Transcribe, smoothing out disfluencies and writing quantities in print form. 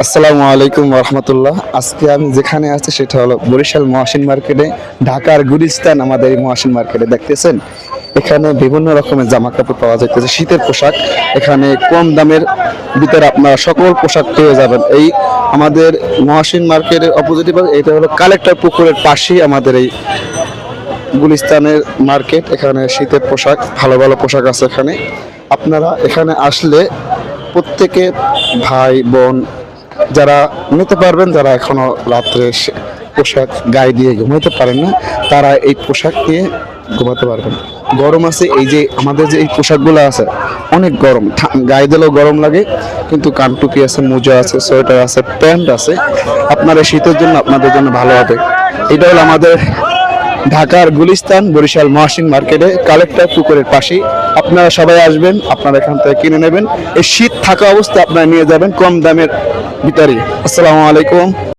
আসসালামু আলাইকুম রহমতুল্লাহ। আজকে আমি যেখানে আছি সেটা হলো বরিশাল মহাসিন মার্কেটে, ঢাকার গুলিস্তান। আমাদের এই মহাসিন মার্কেটে দেখতেছেন এখানে বিভিন্ন রকমের জামা কাপড় পাওয়া যাইতেছে, শীতের পোশাক। এখানে কম দামের ভিতরে আপনারা সকল পোশাক পেয়ে যাবেন। এই আমাদের মহাসিন মার্কেটের অপোজিটে, এটা হলো কালেক্টর পুকুরের পাশেই আমাদের এই গুলিস্তানের মার্কেট। এখানে শীতের পোশাক, ভালো ভালো পোশাক আছে এখানে। আপনারা এখানে আসলে প্রত্যেকে ভাই বোন যারা নিতে পারবেন, যারা এখনো রাত্রে পোশাক গায়ে দিয়ে ঘুমাইতে পারেন না, তারা এই পোশাক নিয়ে ঘুমাতে পারবেন। গরম আছে, এই যে আমাদের যে এই পোশাকগুলো আছে অনেক গরম, গায়ে দিলেও গরম লাগে, কিন্তু কানটুপি আছে, মোজা আছে, সোয়েটার আছে, প্যান্ট আছে। আপনার এই শীতের জন্য আপনাদের জন্য ভালো হবে। এটা হলো আমাদের ঢাকার গুলিস্তান বরিশাল মহাসিন মার্কেটে কালেক্টর পুকুরের পাশেই। আপনারা সবাই আসবেন, আপনারা এখান থেকে কিনে নেবেন। এই শীত থাকা অবস্থায় আপনারা নিয়ে যাবেন কম দামের ভিতরে। আসসালামু আলাইকুম।